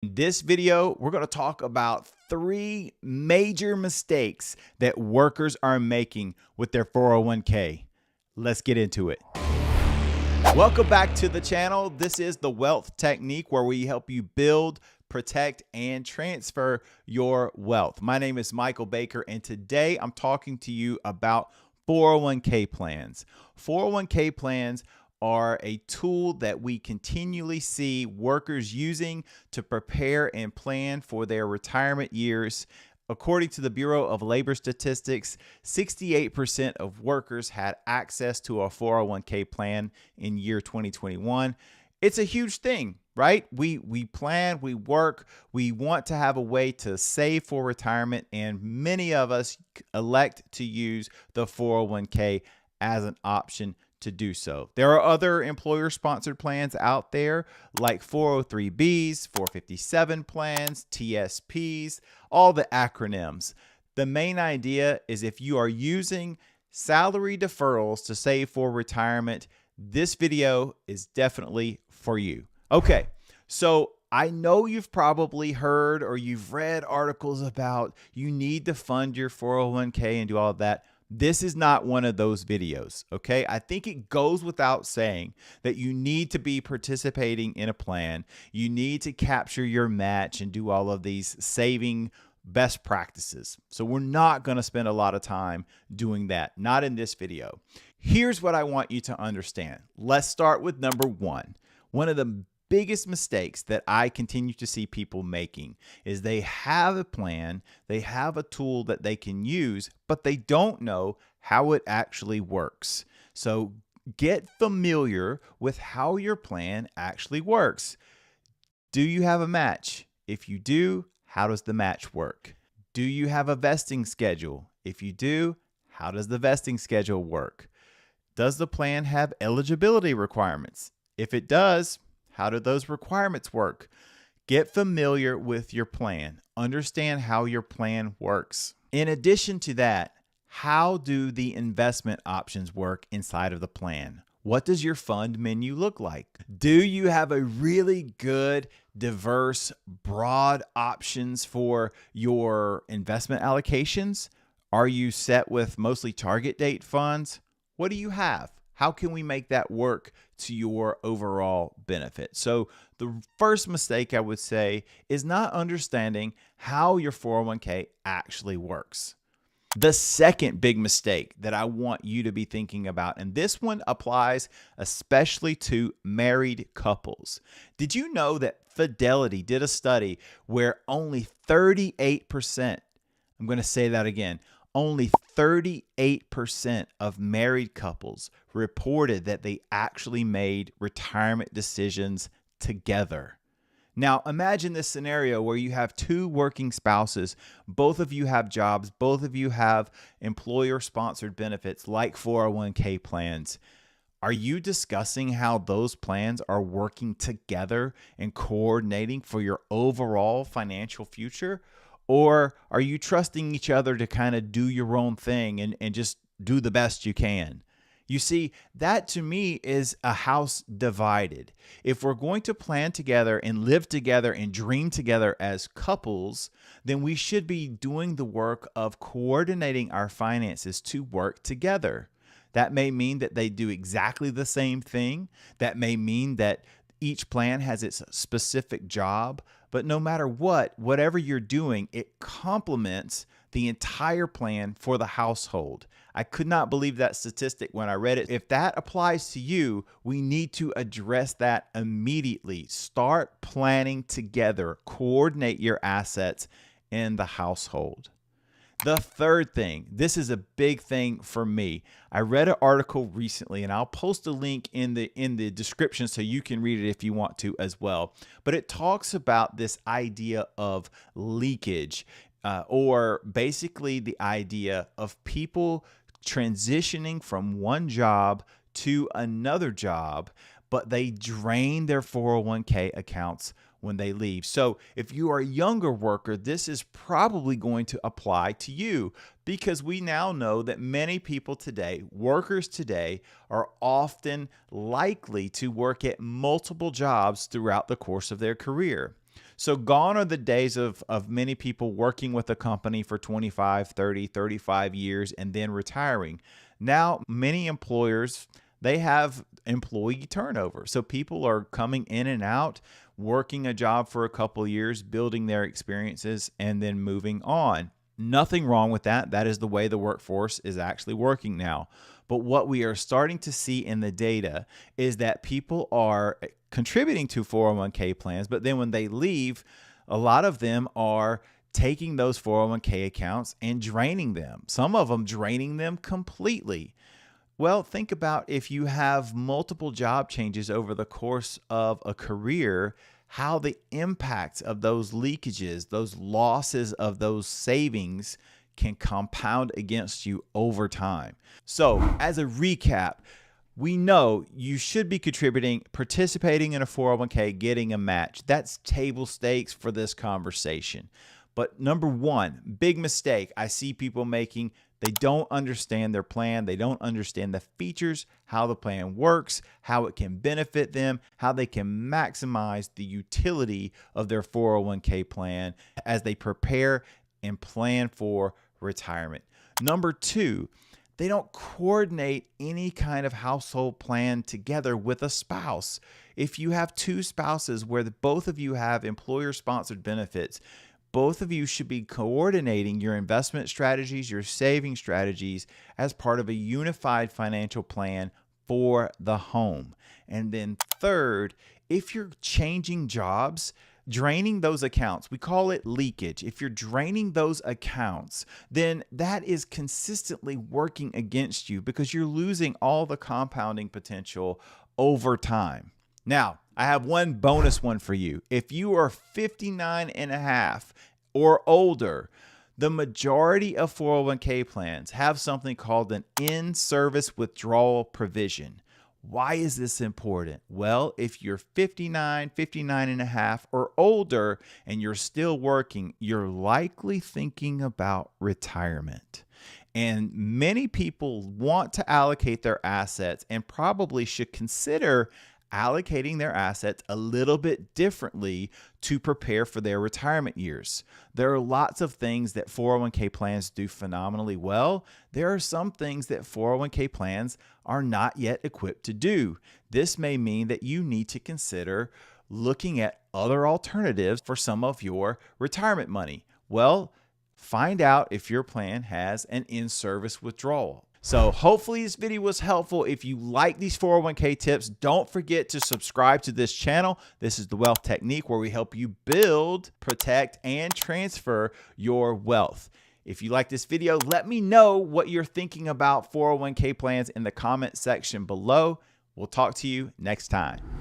In this video, we're going to talk about 3 major mistakes that workers are making with their 401k. Let's get into it. Welcome back to the channel. This is the Wealth Technique, where we help you build, protect, and transfer your wealth. My name is Michael Baker, and today I'm talking to you about 401k plans. 401k plans are a tool that we continually see workers using to prepare and plan for their retirement years. According to the Bureau of Labor Statistics, 68% of workers had access to a 401k plan in year 2021. It's a huge thing, right? We plan, we work, we want to have a way to save for retirement, and many of us elect to use the 401k as an option to do so. There are other employer-sponsored plans out there like 403Bs, 457 plans, TSPs, all the acronyms. The main idea is if you are using salary deferrals to save for retirement, this video is definitely for you. Okay, so I know you've probably heard or you've read articles about you need to fund your 401k and do all of that. This is not one of those videos, okay? I think it goes without saying that you need to be participating in a plan. You need to capture your match and do all of these saving best practices. So we're not going to spend a lot of time doing that, not in this video. Here's what I want you to understand. Let's start with number one. One of the biggest mistakes that I continue to see people making is they have a plan, they have a tool that they can use, but they don't know how it actually works. So get familiar with how your plan actually works. Do you have a match? If you do, how does the match work? Do you have a vesting schedule? If you do, how does the vesting schedule work? Does the plan have eligibility requirements? If it does, how do those requirements work? Get familiar with your plan. Understand how your plan works. In addition to that, how do the investment options work inside of the plan? What does your fund menu look like? Do you have a really good, diverse, broad options for your investment allocations? Are you set with mostly target date funds? What do you have? How can we make that work to your overall benefit? So the first mistake I would say is not understanding how your 401k actually works. The second big mistake that I want you to be thinking about, and this one applies especially to married couples. Did you know that Fidelity did a study where only 38%, I'm going to say that again, only 38% of married couples reported that they actually made retirement decisions together. Now, imagine this scenario where you have 2 working spouses. Both of you have jobs. Both of you have employer-sponsored benefits like 401k plans. Are you discussing how those plans are working together and coordinating for your overall financial future? Or are you trusting each other to kind of do your own thing and just do the best you can? You see, that to me is a house divided. If we're going to plan together and live together and dream together as couples, then we should be doing the work of coordinating our finances to work together. That may mean that they do exactly the same thing. That may mean that each plan has its specific job, but no matter what, whatever you're doing, it complements the entire plan for the household. I could not believe that statistic when I read it. If that applies to you, we need to address that immediately. Start planning together, coordinate your assets in the household. The third thing, this is a big thing for me. I read an article recently, and I'll post a link in the description so you can read it if you want to as well. But it talks about this idea of leakage, or basically the idea of people transitioning from one job to another job, but they drain their 401k accounts when they leave. So if you are a younger worker, this is probably going to apply to you, because we now know that many people today, workers today, are often likely to work at multiple jobs throughout the course of their career. So gone are the days of many people working with a company for 25, 30, 35 years and then retiring. Now, many employers, they have employee turnover. So people are coming in and out, working a job for a couple of years, building their experiences, and then moving on. Nothing wrong with that. That is the way the workforce is actually working now. But what we are starting to see in the data is that people are contributing to 401k plans, but then when they leave, a lot of them are taking those 401k accounts and draining them. Some of them draining them completely. Well, think about if you have multiple job changes over the course of a career, how the impacts of those leakages, those losses of those savings can compound against you over time. So, as a recap, we know you should be contributing, participating in a 401k, getting a match. That's table stakes for this conversation. But number one, big mistake I see people making, they don't understand their plan. They don't understand the features, how the plan works, how it can benefit them, how they can maximize the utility of their 401k plan as they prepare and plan for retirement. Number two, they don't coordinate any kind of household plan together with a spouse. If you have two spouses where both of you have employer-sponsored benefits, both of you should be coordinating your investment strategies, your saving strategies as part of a unified financial plan for the home. And then third, if you're changing jobs, draining those accounts, we call it leakage. If you're draining those accounts, then that is consistently working against you because you're losing all the compounding potential over time. Now, I have one bonus one for you. If you are 59 and a half or older, the majority of 401k plans have something called an in-service withdrawal provision. Why is this important? Well, if you're 59 and a half or older and you're still working, you're likely thinking about retirement. And many people want to allocate their assets and probably should consider allocating their assets a little bit differently to prepare for their retirement years. There are lots of things that 401k plans do phenomenally well. There are some things that 401k plans are not yet equipped to do. This may mean that you need to consider looking at other alternatives for some of your retirement money. Well, find out if your plan has an in-service withdrawal. So hopefully this video was helpful. If you like these 401k tips, don't forget to subscribe to this channel. This is the Wealth Technique, where we help you build, protect, and transfer your wealth. If you like this video, let me know what you're thinking about 401k plans in the comment section below. We'll talk to you next time.